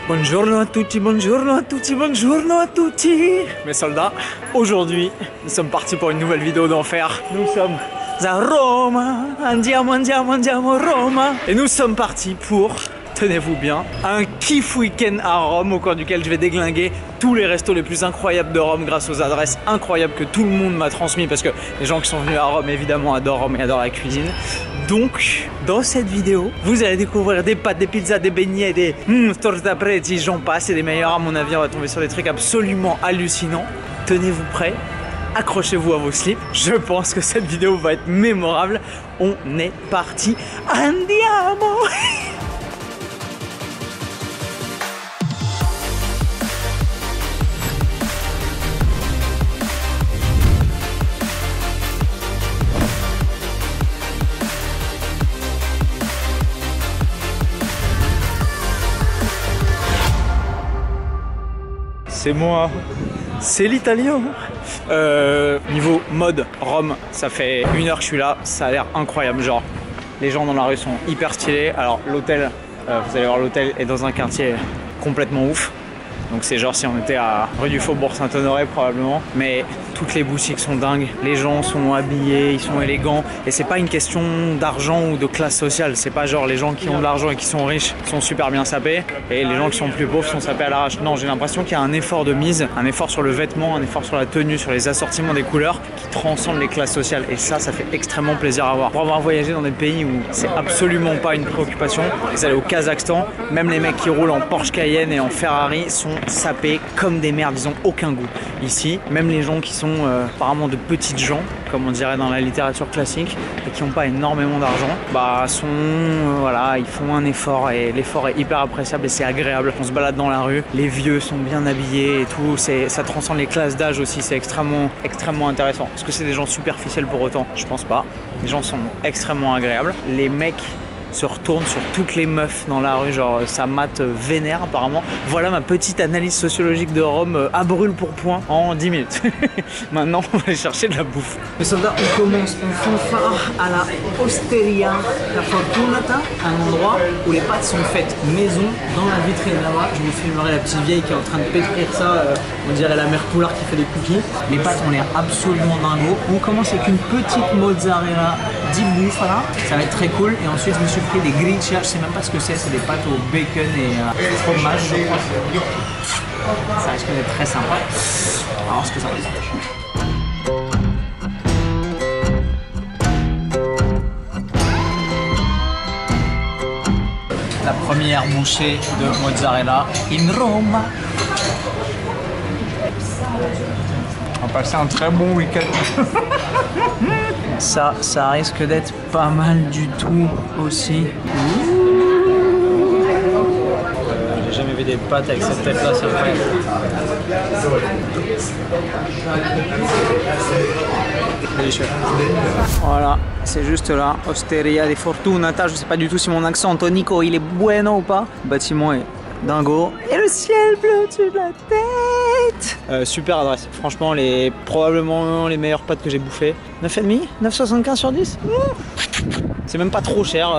Buongiorno a tutti, buongiorno a tutti, buongiorno a tutti. Mes soldats, aujourd'hui, nous sommes partis pour une nouvelle vidéo d'enfer. Nous sommes à Roma, andiamo, andiamo, andiamo Roma. Et nous sommes partis pour, tenez-vous bien, un kiff week-end à Rome au cours duquel je vais déglinguer tous les restos les plus incroyables de Rome grâce aux adresses incroyables que tout le monde m'a transmis parce que les gens qui sont venus à Rome évidemment adorent Rome et adorent la cuisine. Donc, dans cette vidéo, vous allez découvrir des pâtes, des pizzas, des beignets, des torta preti, j'en passe, et des meilleurs. À mon avis, on va tomber sur des trucs absolument hallucinants. Tenez-vous prêts, accrochez-vous à vos slips. Je pense que cette vidéo va être mémorable. On est parti. Andiamo! C'est moi, c'est l'italien. Niveau mode Rome, ça fait 1 heure que je suis là, ça a l'air incroyable. Genre, les gens dans la rue sont hyper stylés. Alors l'hôtel, vous allez voir, l'hôtel est dans un quartier complètement ouf. Donc c'est genre si on était à rue du Faubourg Saint-Honoré probablement. Mais toutes les boutiques sont dingues, les gens sont habillés, ils sont élégants. Et c'est pas une question d'argent ou de classe sociale. C'est pas genre les gens qui ont de l'argent et qui sont riches sont super bien sapés. Et les gens qui sont plus pauvres sont sapés à l'arrache. Non, j'ai l'impression qu'il y a un effort de mise, un effort sur le vêtement, un effort sur la tenue, sur les assortiments des couleurs qui transcendent les classes sociales. Et ça fait extrêmement plaisir à voir. Pour avoir voyagé dans des pays où c'est absolument pas une préoccupation, vous allez au Kazakhstan, même les mecs qui roulent en Porsche Cayenne et en Ferrari sont sapés comme des merdes, ils ont aucun goût. Ici, même les gens qui sont apparemment de petites gens, comme on dirait dans la littérature classique, et qui n'ont pas énormément d'argent, bah sont voilà, ils font un effort et l'effort est hyper appréciable et c'est agréable. On se balade dans la rue, les vieux sont bien habillés et tout, ça transcende les classes d'âge aussi, c'est extrêmement intéressant. Est-ce que c'est des gens superficiels pour autant? Je pense pas. Les gens sont extrêmement agréables. Les mecs se retourne sur toutes les meufs dans la rue, genre ça mate vénère apparemment. Voilà ma petite analyse sociologique de Rome à brûle pour point en 10 minutes. Maintenant on va aller chercher de la bouffe. Les soldats, on commence en fanfare à la Osteria La Fortunata, un endroit où les pâtes sont faites maison dans la vitrine là-bas. Je vous filmerai la petite vieille qui est en train de pétrir ça, on dirait la mère Poulard qui fait des cookies. Les pâtes ont l'air absolument dingo. On commence avec une petite mozzarella di bufala, ça va être très cool. Et ensuite je me suis pris des griccia, je sais même pas ce que c'est des pâtes au bacon et fromage je crois. Ça risque d'être très sympa. On va voir ce que ça va être. La première bouchée de mozzarella in Roma. On va passer un très bon week-end. Ça risque d'être pas mal du tout aussi. J'ai jamais vu des pâtes avec cette tête là, c'est incroyable. Délicieux. Voilà, c'est juste là, Osteria di Fortunata. Je sais pas du tout si mon accent tonico il est bueno ou pas. Le bâtiment est dingo. Et le ciel bleu au-dessus de la tête. Super adresse. Franchement, probablement les meilleures pâtes que j'ai bouffées. 9,5 9,75 sur 10. C'est même pas trop cher.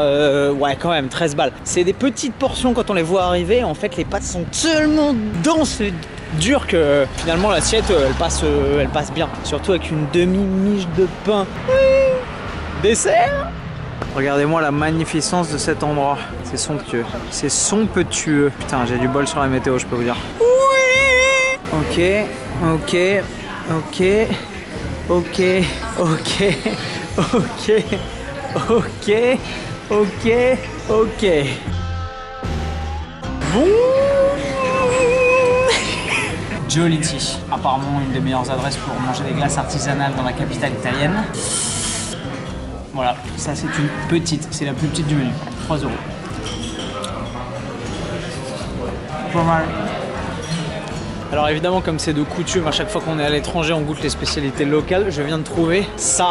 Ouais, quand même, 13 balles. C'est des petites portions quand on les voit arriver. En fait, les pâtes sont tellement denses et dures que finalement l'assiette, elle passe bien. Surtout avec une demi-miche de pain. Dessert. Regardez-moi la magnificence de cet endroit. C'est somptueux. C'est somptueux. Putain, j'ai du bol sur la météo, je peux vous dire. Oui. Ok, ok, ok, ok, ok, ok, ok, ok, ok. Bon. Giolitti, apparemment une des meilleures adresses pour manger des glaces artisanales dans la capitale italienne. Voilà, ça c'est une petite, c'est la plus petite du menu, 3 €. Pas mal. Alors évidemment, comme c'est de coutume, à chaque fois qu'on est à l'étranger, on goûte les spécialités locales. Je viens de trouver ça.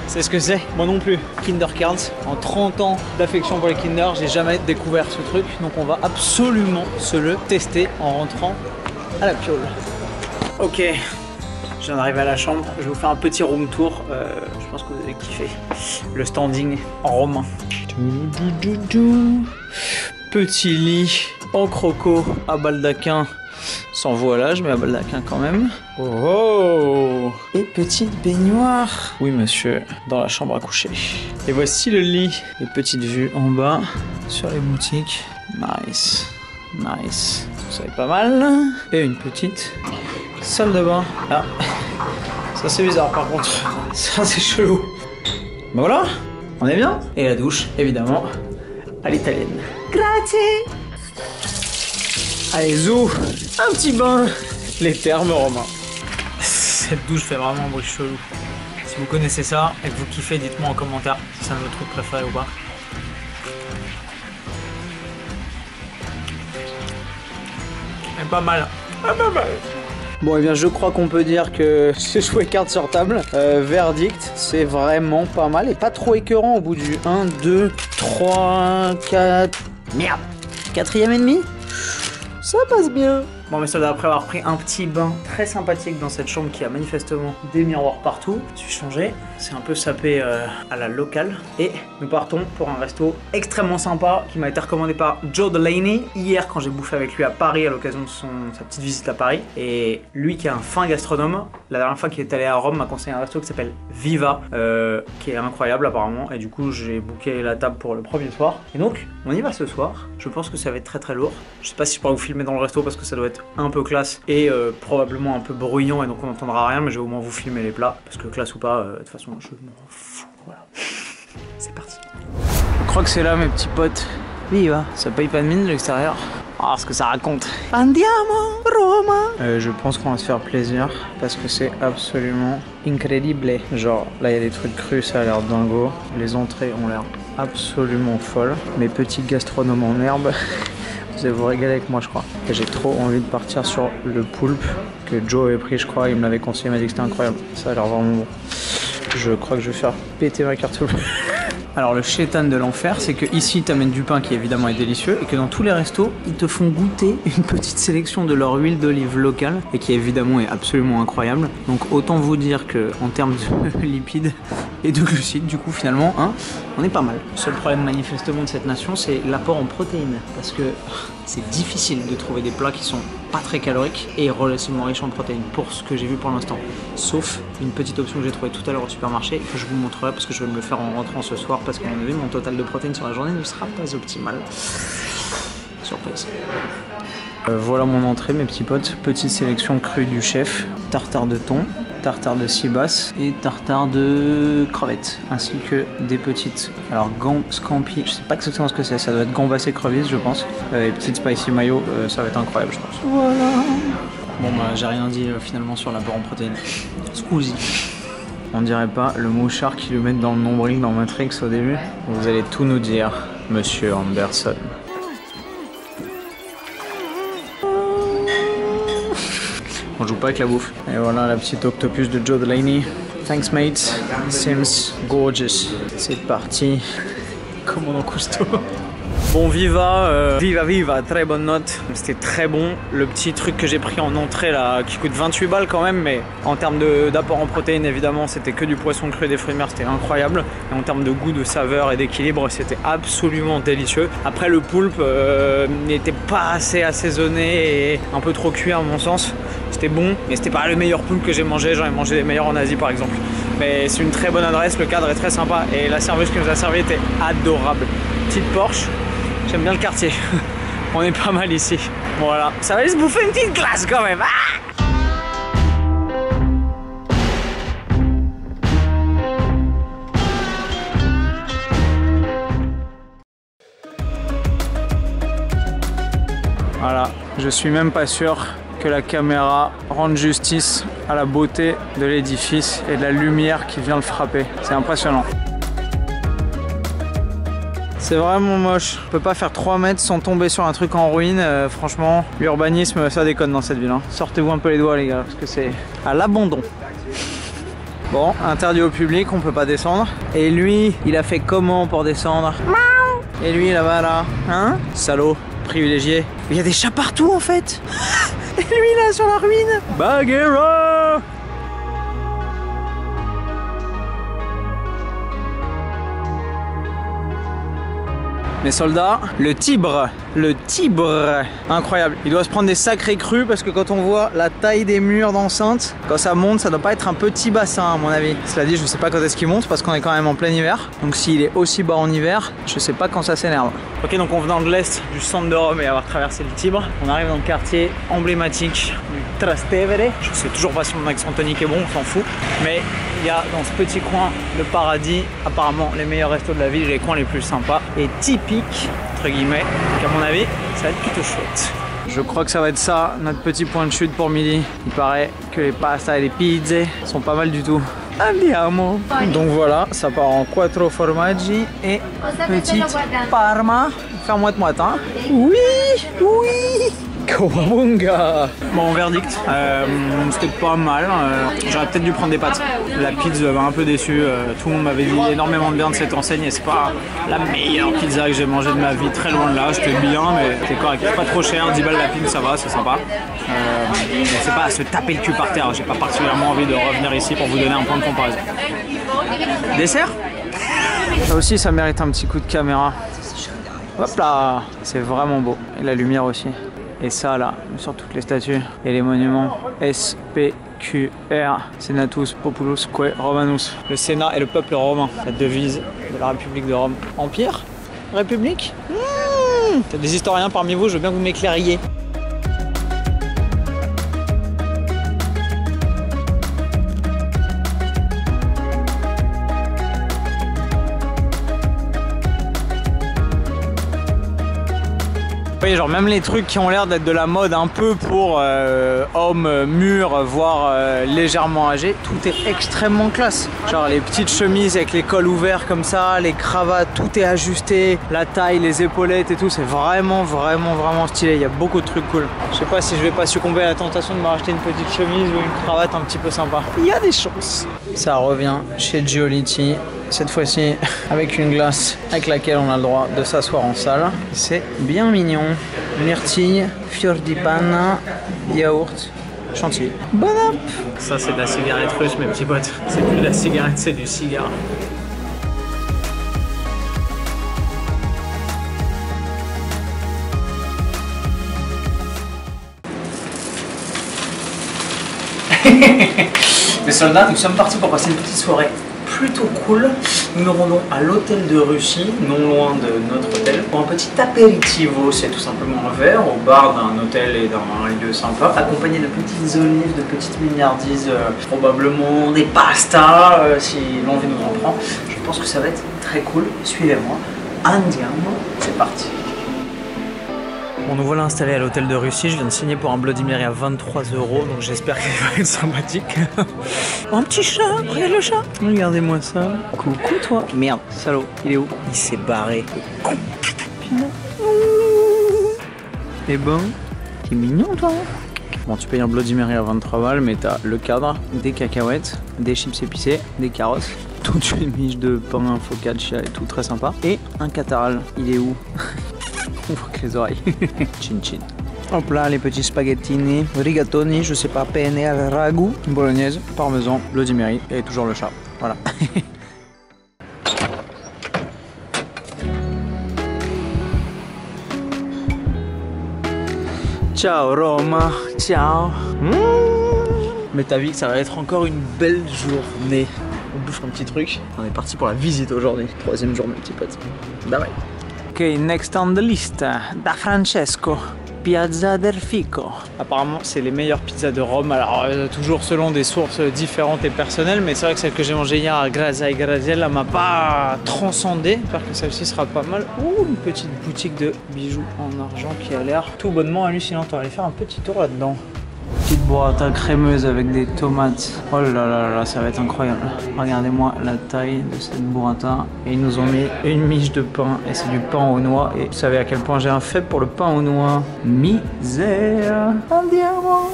C'est ce que c'est? Moi non plus. Kinder Cards. En 30 ans d'affection pour les Kinder, j'ai jamais découvert ce truc. Donc on va absolument se le tester en rentrant à la piole. Ok, je viens d'arriver à la chambre. Je vais vous faire un petit room tour. Je pense que vous allez kiffer. Le standing en romain. Petit lit. en croco à baldaquin, sans voilage, mais à baldaquin quand même. Oh! Et petite baignoire. Oui, monsieur, dans la chambre à coucher. Et voici le lit. Les petites vues en bas sur les boutiques. Nice. Nice. Ça va être pas mal. Et une petite salle de bain. Ah, ça c'est bizarre par contre. Ça c'est chelou. Ben voilà, on est bien. Et la douche, évidemment, à l'italienne. Grazie. Allez, zou, un petit bain. Les termes romains. Cette douche fait vraiment un bruit chelou. Si vous connaissez ça et que vous kiffez, dites-moi en commentaire si c'est un de vos trucs préférés ou pas. Mais pas mal. Pas mal. Bon, et bien je crois qu'on peut dire que j'ai joué carte sur table. Verdict, c'est vraiment pas mal et pas trop écœurant au bout du 1, 2, 3, 4... Merde, 4e et demi. Ça passe bien. Bon, mais ça, après avoir pris un petit bain très sympathique dans cette chambre qui a manifestement des miroirs partout, je suis changé, c'est un peu sapé à la locale. Et nous partons pour un resto extrêmement sympa qui m'a été recommandé par Joe Delaney hier quand j'ai bouffé avec lui à Paris à l'occasion de sa petite visite à Paris. Et lui qui est un fin gastronome, la dernière fois qu'il est allé à Rome m'a conseillé un resto qui s'appelle Viva, qui est incroyable apparemment. Et du coup j'ai booké la table pour le premier soir. Et donc on y va ce soir. Je pense que ça va être très très lourd. Je sais pas si je pourrais vous filmer dans le resto parce que ça doit être un peu classe et probablement un peu bruyant et donc on n'entendra rien, mais je vais au moins vous filmer les plats parce que classe ou pas, de toute façon je m'en fous. Voilà. C'est parti. Je crois que c'est là mes petits potes. Viva. Ça paye pas de mine de l'extérieur. Ah, ce que ça raconte. Andiamo Roma. Je pense qu'on va se faire plaisir parce que c'est absolument incroyable. Genre là il y a des trucs crus, ça a l'air dingo. Les entrées ont l'air absolument folles. Mes petits gastronomes en herbe. Vous allez vous régaler avec moi je crois. Et j'ai trop envie de partir sur le poulpe que Joe avait pris je crois, il me l'avait conseillé, il m'a dit que c'était incroyable. Ça a l'air vraiment bon. Je crois que je vais faire péter ma carte. Alors le chétan de l'enfer, c'est que ici t'amènes du pain qui évidemment est délicieux et que dans tous les restos, ils te font goûter une petite sélection de leur huile d'olive locale et qui évidemment est absolument incroyable. Donc autant vous dire que en termes de lipides et de glucides, du coup finalement, hein, on est pas mal. Le seul problème manifestement de cette nation, c'est l'apport en protéines parce que c'est difficile de trouver des plats qui sont pas très caloriques et relativement riches en protéines pour ce que j'ai vu pour l'instant. Sauf une petite option que j'ai trouvée tout à l'heure au supermarché et que je vous montrerai parce que je vais me le faire en rentrant ce soir parce qu'à mon avis mon total de protéines sur la journée ne sera pas optimal. Surprise. Voilà mon entrée mes petits potes. Petite sélection crue du chef. Tartare de thon, tartare de cibas et tartare de crevettes. Ainsi que des petites, alors scampi, je sais pas exactement ce que c'est, ça doit être gambas et crevisses je pense. Et petite spicy mayo, ça va être incroyable je pense. Voilà. Bon bah j'ai rien dit finalement sur l'apport en protéines. Scusi. On dirait pas le mouchard qui lui mettent dans le nombril dans Matrix au début. Vous allez tout nous dire, monsieur Anderson. On joue pas avec la bouffe. Et voilà la petite octopus de Joe Delaney. Thanks mate, seems gorgeous. C'est parti. Commandant Cousteau. Bon viva, viva, très bonne note. C'était très bon. Le petit truc que j'ai pris en entrée là, qui coûte 28 balles quand même, mais en termes d'apport en protéines évidemment, c'était que du poisson cru et des fruits de mer, c'était incroyable. Et en termes de goût, de saveur et d'équilibre, c'était absolument délicieux. Après le poulpe n'était pas assez assaisonné et un peu trop cuit à mon sens. C'était bon, mais c'était pas le meilleur poulpe que j'ai mangé. J'en ai mangé des meilleurs en Asie par exemple. Mais c'est une très bonne adresse, le cadre est très sympa et la serveuse qui nous a servi était adorable. Petite Porsche. J'aime bien le quartier, on est pas mal ici. Voilà, ça va aller se bouffer une petite glace quand même. Voilà, je suis même pas sûr que la caméra rende justice à la beauté de l'édifice et de la lumière qui vient le frapper. C'est impressionnant. C'est vraiment moche. On peut pas faire 3 mètres sans tomber sur un truc en ruine. Franchement, l'urbanisme, ça déconne dans cette ville. Hein. Sortez-vous un peu les doigts les gars, parce que c'est à l'abandon. Bon, interdit au public, on peut pas descendre. Et lui, il a fait comment pour descendre? Et lui là-bas là, hein? Salaud, privilégié. Il y a des chats partout en fait. Et lui là sur la ruine. Bagheera! Mes soldats, le Tibre le Tibre. Incroyable. Il doit se prendre des sacrés crus parce que quand on voit la taille des murs d'enceinte, quand ça monte, ça doit pas être un petit bassin à mon avis. Cela dit, je sais pas quand est-ce qu'il monte parce qu'on est quand même en plein hiver. Donc s'il est aussi bas en hiver, je sais pas quand ça s'énerve. Ok, donc on venant de l'est du centre de Rome et avoir traversé le Tibre, on arrive dans le quartier emblématique du Trastevere. Je sais toujours pas si mon accent tonique est bon, on s'en fout. Mais il y a dans ce petit coin le paradis, apparemment les meilleurs restos de la ville, les coins les plus sympas et typiques, entre guillemets. Donc à mon avis, ça va être plutôt chouette. Je crois que ça va être ça, notre petit point de chute pour midi. Il paraît que les pastas et les pizzas sont pas mal du tout. Andiamo! Donc voilà, ça part en quattro formaggi et petite parma. Faire moite-moite, hein? Oui! Oui! Kowabunga! Bon, verdict, c'était pas mal. J'aurais peut-être dû prendre des pâtes. La pizza m'a un peu déçu. Tout le monde m'avait dit énormément de bien de cette enseigne et c'est pas la meilleure pizza que j'ai mangée de ma vie. Très loin de là, c'était bien, mais c'est correct. C'est pas trop cher. 10 balles la pizza, ça va, c'est sympa. C'est pas à se taper le cul par terre. J'ai pas particulièrement envie de revenir ici pour vous donner un point de comparaison. Dessert? Ça aussi, ça mérite un petit coup de caméra. Hop là! C'est vraiment beau. Et la lumière aussi. Et ça là, sur toutes les statues et les monuments. SPQR, Senatus Populusque Romanus. Le Sénat et le peuple romain. La devise de la République de Rome. Empire? République? T'as des historiens parmi vous, je veux bien que vous m'éclairiez. Genre même les trucs qui ont l'air d'être de la mode un peu pour hommes mûrs, voire légèrement âgés, tout est extrêmement classe. Genre les petites chemises avec les cols ouverts comme ça, les cravates, tout est ajusté, la taille, les épaulettes et tout, c'est vraiment stylé. Il y a beaucoup de trucs cool. Je sais pas si je vais pas succomber à la tentation de me racheter une petite chemise ou une cravate un petit peu sympa. Il y a des chances. Ça revient chez Giolitti. Cette fois-ci avec une glace avec laquelle on a le droit de s'asseoir en salle. C'est bien mignon. Myrtille, fior di panna, yaourt, chantilly. Bon app! Ça c'est de la cigarette russe mes petits potes. C'est plus de la cigarette, c'est du cigare. Les soldats, nous sommes partis pour passer une petite soirée plutôt cool. Nous nous rendons à l'hôtel de Russie, non loin de notre hôtel, pour un petit aperitivo. C'est tout simplement un verre au bar d'un hôtel et d'un lieu sympa, accompagné de petites olives, de petites mignardises, probablement des pastas si l'envie nous en prend. Je pense que ça va être très cool. Suivez-moi. Andiamo, c'est parti. Bon, nous voilà installés à l'hôtel de Russie. Je viens de signer pour un Bloody Mary à 23 €, donc j'espère qu'il va être sympathique. Oh, un petit chat, regarde le chat. Regardez-moi ça. Coucou toi. Merde, salaud, il est où? Il s'est barré. Eh ben, t'es mignon toi. Bon, tu payes un Bloody Mary à 23 balles, mais t'as le cadre, des cacahuètes, des chips épicés, des carottes, toute une miche de pain, focaccia et tout, très sympa. Et un cataral. Il est où? On voit que les oreilles. Chin chin. Hop là, les petits spaghettini, rigatoni, je sais pas, penne al ragout, bolognaise, parmesan, Bloody Mary et toujours le chat. Voilà. Ciao Roma, ciao. Mais t'as vu que ça va être encore une belle journée. On bouffe un petit truc. On est parti pour la visite aujourd'hui. 3e jour, mes petits potes. Bye bye. Ok, next on the list, da Francesco, Piazza del Fico. Apparemment, c'est les meilleures pizzas de Rome. Alors, toujours selon des sources différentes et personnelles, mais c'est vrai que celle que j'ai mangée hier à Grazia e Graziella m'a pas transcendé. J'espère que celle-ci sera pas mal. Ouh, une petite boutique de bijoux en argent qui a l'air tout bonnement hallucinante. On va aller faire un petit tour là-dedans. Petite burrata crémeuse avec des tomates. Oh là là là, ça va être incroyable. Regardez-moi la taille de cette burrata. Et ils nous ont mis une miche de pain. Et c'est du pain aux noix. Et vous savez à quel point j'ai un faible pour le pain aux noix. Misère. Andiamo.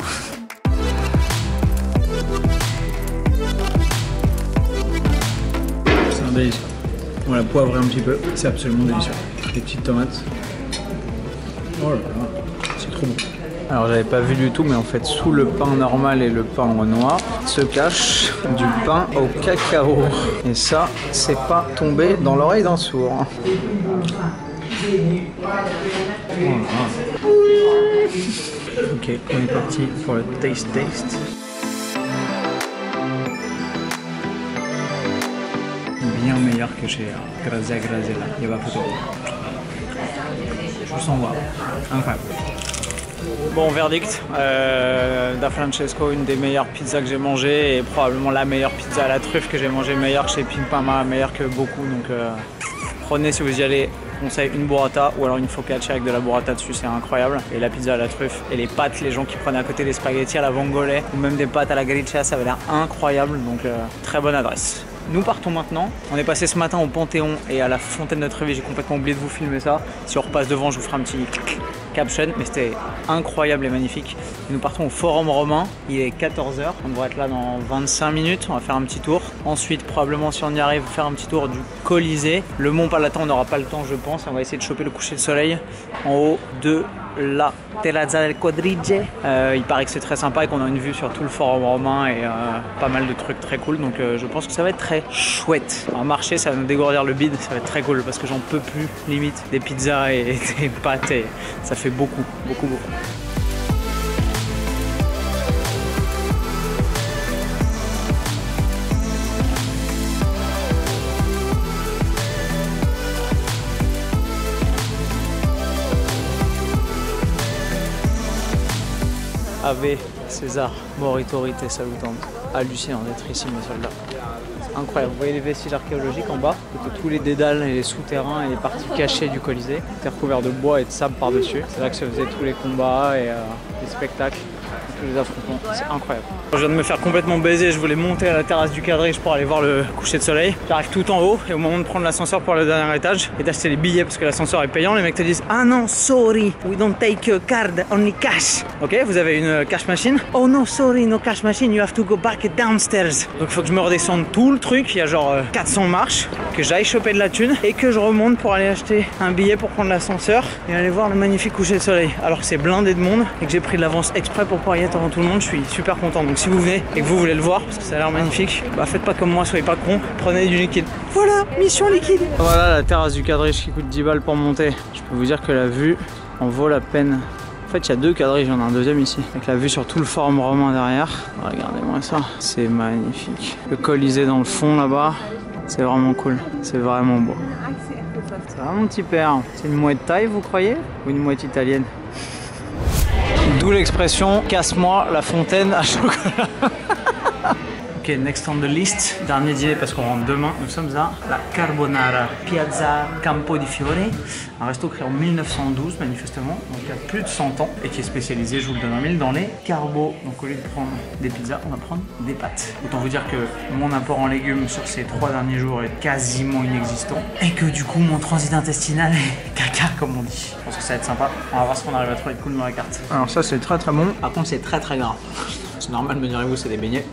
C'est un délice. On l'a poivré un petit peu. C'est absolument délicieux. Des petites tomates. Oh là là, c'est trop bon. Alors j'avais pas vu du tout, mais en fait sous le pain normal et le pain aux noix se cache du pain au cacao. Et ça, c'est pas tombé dans l'oreille d'un sourd. Ok, on est parti pour le taste. Bien meilleur que chez Grazia Grazella, il n'y a pas photo. Je vous sens voir, incroyable. Bon, verdict, Da Francesco, une des meilleures pizzas que j'ai mangées et probablement la meilleure pizza à la truffe que j'ai mangée, meilleure que chez Pink Pama, meilleure que beaucoup, donc prenez si vous y allez. Conseille une burrata ou alors une focaccia avec de la burrata dessus, c'est incroyable. Et la pizza à la truffe et les pâtes, les gens qui prennent à côté des spaghettis à la vongole ou même des pâtes à la gricia, ça avait l'air incroyable, donc très bonne adresse. Nous partons maintenant. On est passé ce matin au Panthéon et à la Fontaine de Trévi. J'ai complètement oublié de vous filmer ça. Si on repasse devant, je vous ferai un petit caption. Mais c'était incroyable et magnifique. Et nous partons au Forum Romain. Il est 14 h. On devrait être là dans 25 minutes. On va faire un petit tour. Ensuite, probablement, si on y arrive, faire un petit tour du Colisée. Le Mont Palatan, on n'aura pas le temps, je pense. On va essayer de choper le coucher de soleil en haut de la Terrazza del Quadrige. Il paraît que c'est très sympa et qu'on a une vue sur tout le Forum Romain et pas mal de trucs très cool. Donc je pense que ça va être très chouette. On va marcher, ça va nous dégourdir le bide. Ça va être très cool parce que j'en peux plus limite des pizzas et des pâtes. Et ça fait beaucoup. Ave César, moritori te salutant. Hallucinant d'être ici, mes soldats. C'est incroyable. Vous voyez les vestiges archéologiques en bas, tous les dédales et les souterrains et les parties cachées du Colisée. C'était recouvert de bois et de sable par-dessus. C'est là que se faisaient tous les combats et les spectacles, tous les affrontements. C'est incroyable. Je viens de me faire complètement baiser. Je voulais monter à la terrasse du Quadrige pour aller voir le coucher de soleil. J'arrive tout en haut et au moment de prendre l'ascenseur pour le dernier étage et d'acheter les billets parce que l'ascenseur est payant, les mecs te disent ah non, sorry, we don't take card, only cash. Ok, vous avez une cash machine? Oh no, sorry, no cash machine, you have to go back downstairs. Donc il faut que je me redescende tout le truc. Il y a genre 400 marches, que j'aille choper de la thune et que je remonte pour aller acheter un billet pour prendre l'ascenseur et aller voir le magnifique coucher de soleil. Alors que c'est blindé de monde et que j'ai pris de l'avance exprès pour pouvoir y être avant tout le monde, je suis super content. Donc si vous venez et que vous voulez le voir parce que ça a l'air magnifique, bah faites pas comme moi, soyez pas cons, prenez du liquide. Voilà, mission liquide. Voilà la terrasse du Quadrige qui coûte 10 balles pour monter. Je peux vous dire que la vue en vaut la peine. En fait, il y a deux quadriges, j'en ai un deuxième ici, avec la vue sur tout le Forum Romain derrière. Regardez-moi ça, c'est magnifique. Le Colisée dans le fond là-bas, c'est vraiment cool, c'est vraiment beau. Ça va mon petit père, c'est une mouette thaï vous croyez? Ou une mouette italienne? D'où l'expression casse-moi la fontaine à chocolat. Ok, next on the list, dernier dîner parce qu'on rentre demain. Nous sommes à la Carbonara Piazza Campo di Fiore, un resto créé en 1912 manifestement, donc il y a plus de 100 ans et qui est spécialisé, je vous le donne en mille, dans les carbos. Donc au lieu de prendre des pizzas, on va prendre des pâtes. Autant vous dire que mon apport en légumes sur ces 3 derniers jours est quasiment inexistant et que du coup mon transit intestinal est caca comme on dit. Je pense que ça va être sympa, on va voir ce qu'on arrive à trouver de cool dans la carte. Alors ça c'est très bon, par contre c'est très gras. C'est normal, me direz-vous, c'est des beignets.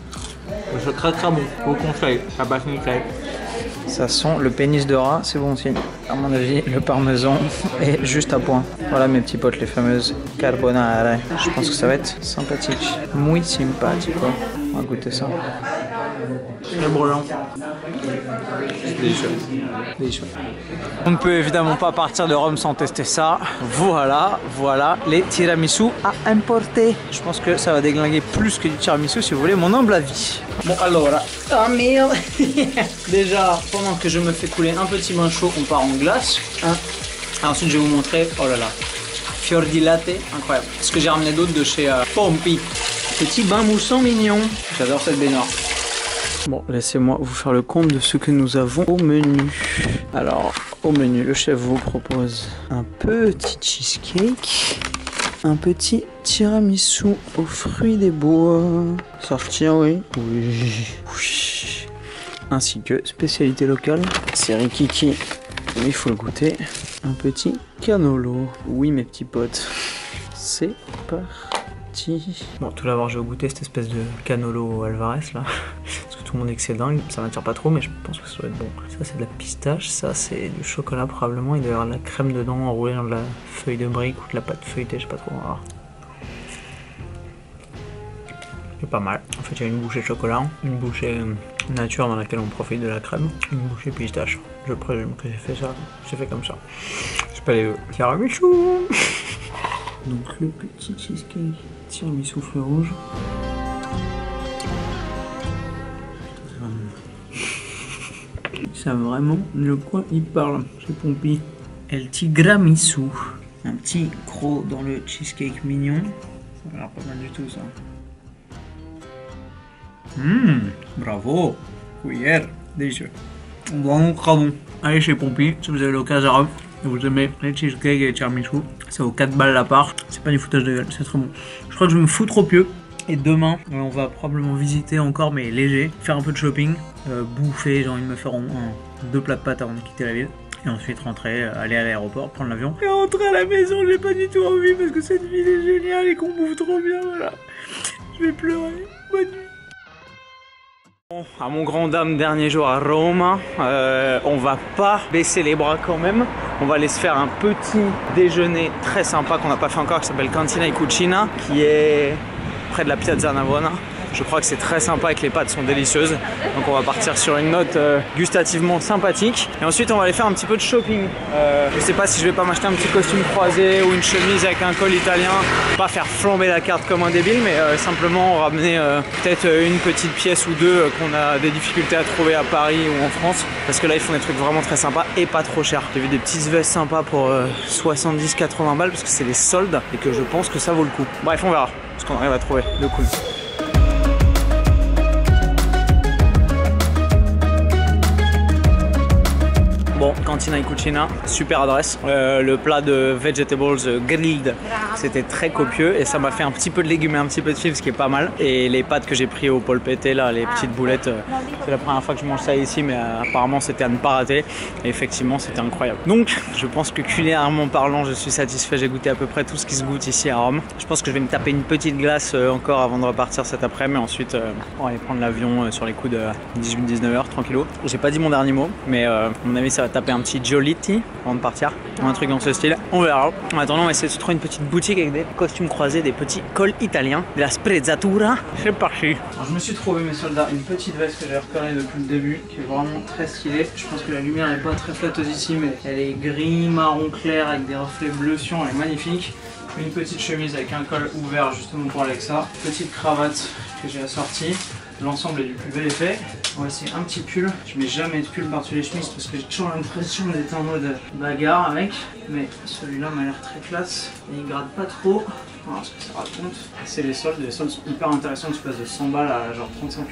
C'est très bon, au conseil, ça passe nickel. Ça sent le pénis de rat, c'est bon signe. À mon avis, le parmesan est juste à point. Voilà mes petits potes, les fameuses carbonara. Je pense que ça va être sympathique. Muy simpatico. On va goûter ça. C'est brûlant. C'est délicieux. Délicieux. On ne peut évidemment pas partir de Rome sans tester ça. Voilà les tiramisu à importer. Je pense que ça va déglinguer plus que du tiramisu si vous voulez mon humble avis. Bon allora, oh merde. Déjà, pendant que je me fais couler un petit bain chaud, on part en glace. Ensuite je vais vous montrer, oh là là, fior di latte, incroyable. Ce que j'ai ramené d'autre de chez Pompi. Petit bain moussant mignon. J'adore cette baignoire. Bon, laissez-moi vous faire le compte de ce que nous avons au menu. Alors, au menu, le chef vous propose un petit cheesecake, un petit tiramisu aux fruits des bois. Sortir, oui. Oui. Ainsi que spécialité locale, c'est rikiki. Il faut le goûter. Un petit canolo. Oui, mes petits potes. C'est parti. Bon, tout d'abord, je vais goûter cette espèce de canolo Alvarez là. Parce que tout le monde dit que c'est dingue. Ça m'attire pas trop, mais je pense que ça doit être bon. Ça, c'est de la pistache. Ça, c'est du chocolat probablement. Il doit y avoir de la crème dedans enroulée dans de la feuille de brique ou de la pâte feuilletée, je sais pas trop. C'est pas mal. En fait, il y a une bouchée de chocolat, une bouchée nature dans laquelle on profite de la crème, une bouchée pistache. Je présume que j'ai fait ça. C'est fait comme ça. C'est pas les tiramisu. Donc le petit cheesecake tiramisu fleur rouge. Ça vraiment de quoi il parle, c'est Pompi. El tiramisu. Un petit croc dans le cheesecake mignon. Ça a l'air pas mal du tout ça. Bravo. Cuillère. Délicieux. Vraiment très bon. Allez chez Pompi si vous avez l'occasion et vous aimez les cheesecakes et les tiramisu. Ça vaut 4 balles la part. C'est pas du foutage de gueule, c'est très bon. Je crois que je me fous trop pieux. Et demain, on va probablement visiter encore, mais léger, faire un peu de shopping, bouffer, j'ai envie de me faire 2 plats de pâtes avant de quitter la ville. Et ensuite rentrer, aller à l'aéroport, prendre l'avion. Et rentrer à la maison, j'ai pas du tout envie parce que cette ville est géniale et qu'on bouffe trop bien, voilà. Je vais pleurer, bonne nuit. Bon, à mon grand dame, dernier jour à Rome, on va pas baisser les bras quand même. On va aller se faire un petit déjeuner très sympa qu'on n'a pas fait encore, qui s'appelle Cantina e Cucina, qui est près de la Piazza Navona. Je crois que c'est très sympa et que les pâtes sont délicieuses. Donc on va partir sur une note gustativement sympathique. Et ensuite on va aller faire un petit peu de shopping. Je sais pas si je vais pas m'acheter un petit costume croisé ou une chemise avec un col italien. Pas faire flamber la carte comme un débile, mais simplement ramener peut-être une petite pièce ou deux qu'on a des difficultés à trouver à Paris ou en France. Parce que là ils font des trucs vraiment très sympas et pas trop chers. J'ai vu des petites vestes sympas pour 70-80 balles parce que c'est des soldes et que je pense que ça vaut le coup. Bref, on verra ce qu'on arrive à trouver de cool. Bon, Cantina e Cucina, super adresse. Le plat de vegetables grilled, c'était très copieux et ça m'a fait un petit peu de légumes et un petit peu de fibres, ce qui est pas mal. Et les pâtes que j'ai pris au polpette là, les petites boulettes, c'est la première fois que je mange ça ici, mais apparemment c'était à ne pas rater. Et effectivement, c'était incroyable. Donc, je pense que culinairement parlant, je suis satisfait. J'ai goûté à peu près tout ce qui se goûte ici à Rome. Je pense que je vais me taper une petite glace encore avant de repartir cet après-midi. Mais ensuite, on va aller prendre l'avion sur les coups de 18-19h, tranquillo. J'ai pas dit mon dernier mot, mais à mon avis, ça va taper un petit Giolitti avant de partir, ou un truc dans ce style, on verra. En attendant, on va essayer de se trouver une petite boutique avec des costumes croisés, des petits cols italiens, de la sprezzatura. C'est parti. Alors, je me suis trouvé, mes soldats, une petite veste que j'ai repérée depuis le début, qui est vraiment très stylée. Je pense que la lumière n'est pas très flatteuse ici, mais elle est gris, marron clair avec des reflets bleus sur, elle est magnifique. Une petite chemise avec un col ouvert justement pour Alexa, petite cravate que j'ai assortie. L'ensemble est du plus bel effet. On va essayer un petit pull. Je mets jamais de pull par-dessus les chemises parce que j'ai toujours l'impression d'être en mode bagarre avec. Mais celui-là m'a l'air très classe et il gratte pas trop. On va voir ce que ça raconte. C'est les soldes. Les soldes sont hyper intéressants. Tu passes de 100 balles à genre 35 €.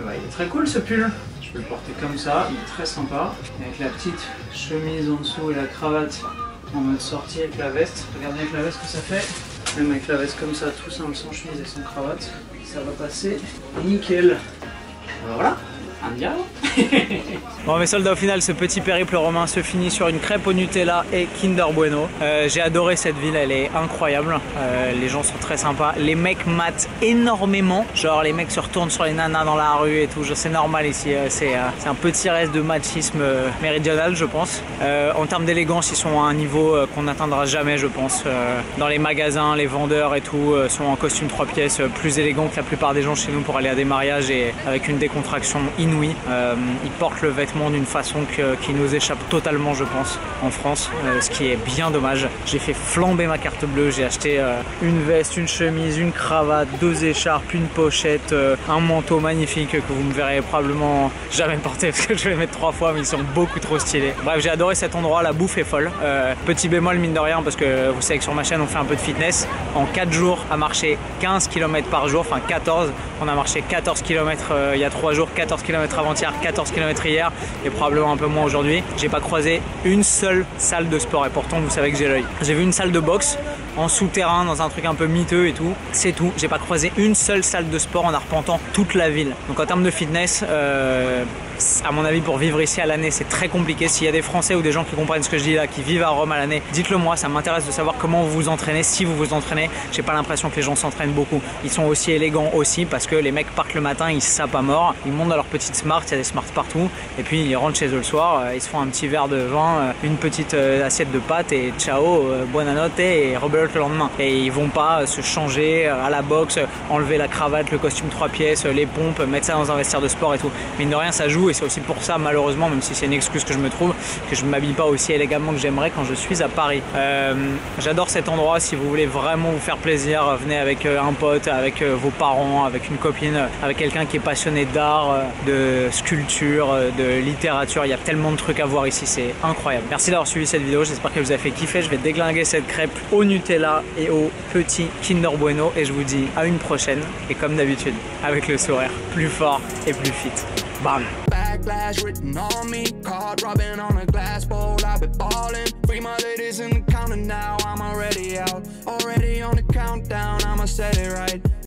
Ouais, il est très cool ce pull. Je peux le porter comme ça. Il est très sympa. Avec la petite chemise en dessous et la cravate en mode sortie avec la veste. Regardez avec la veste ce que ça fait. Même avec la veste comme ça, tout simple, sans chemise et sans cravate. Ça va passer nickel. Voilà, andiamo. Bon, mes soldats, au final, ce petit périple romain se finit sur une crêpe au Nutella et Kinder Bueno. J'ai adoré cette ville, elle est incroyable. Les gens sont très sympas. Les mecs matent énormément. Genre, les mecs se retournent sur les nanas dans la rue et tout. C'est normal ici. C'est un petit reste de machisme méridional, je pense. En termes d'élégance, ils sont à un niveau qu'on n'atteindra jamais, je pense. Dans les magasins, les vendeurs et tout sont en costume 3 pièces, plus élégants que la plupart des gens chez nous pour aller à des mariages et avec une décontraction inouïe. Ils portent le vêtement d'une façon qui nous échappe totalement, je pense, en France, ce qui est bien dommage. J'ai fait flamber ma carte bleue, j'ai acheté une veste, une chemise, une cravate, 2 écharpes, une pochette, un manteau magnifique que vous me verrez probablement jamais porter parce que je vais le mettre 3 fois, mais ils sont beaucoup trop stylés. Bref, j'ai adoré cet endroit, la bouffe est folle. Petit bémol mine de rien, parce que vous savez que sur ma chaîne on fait un peu de fitness. En 4 jours à marcher 15 km par jour, enfin 14, on a marché 14 km il y a 3 jours, 14 km avant-hier, 14 km hier et probablement un peu moins aujourd'hui. J'ai pas croisé une seule salle de sport et pourtant vous savez que j'ai l'œil. J'ai vu une salle de boxe en souterrain dans un truc un peu miteux et tout, c'est tout. J'ai pas croisé une seule salle de sport en arpentant toute la ville. Donc en termes de fitness, à mon avis pour vivre ici à l'année c'est très compliqué. S'il y a des Français ou des gens qui comprennent ce que je dis là, qui vivent à Rome à l'année, dites-le moi, ça m'intéresse de savoir comment vous vous entraînez, si vous vous entraînez. J'ai pas l'impression que les gens s'entraînent beaucoup. Ils sont aussi élégants aussi parce que les mecs partent le matin, ils se sapent à mort, ils montent dans leur petite Smart, il y a des Smart partout et puis ils rentrent chez eux le soir, ils se font un petit verre de vin, une petite assiette de pâtes et ciao, buonanotte et rebelote le lendemain. Et ils vont pas se changer à la boxe, enlever la cravate, le costume 3 pièces, les pompes, mettre ça dans un vestiaire de sport et tout. Mine de rien ça joue tout, et c'est aussi pour ça malheureusement, même si c'est une excuse que je me trouve, que je ne m'habille pas aussi élégamment que j'aimerais quand je suis à Paris. J'adore cet endroit. Si vous voulez vraiment vous faire plaisir, venez avec un pote, avec vos parents, avec une copine, avec quelqu'un qui est passionné d'art, de sculpture, de littérature. Il y a tellement de trucs à voir ici, c'est incroyable. Merci d'avoir suivi cette vidéo, j'espère qu'elle vous a fait kiffer. Je vais déglinguer cette crêpe au Nutella et au petit Kinder Bueno, et je vous dis à une prochaine, et comme d'habitude avec le sourire plus fort et plus fit. Bam. Backlash written on me, card rubbing on a glass bowl. I've been balling. Free my ladies in the counter now. I'm already out, already on the countdown. I'ma set it right.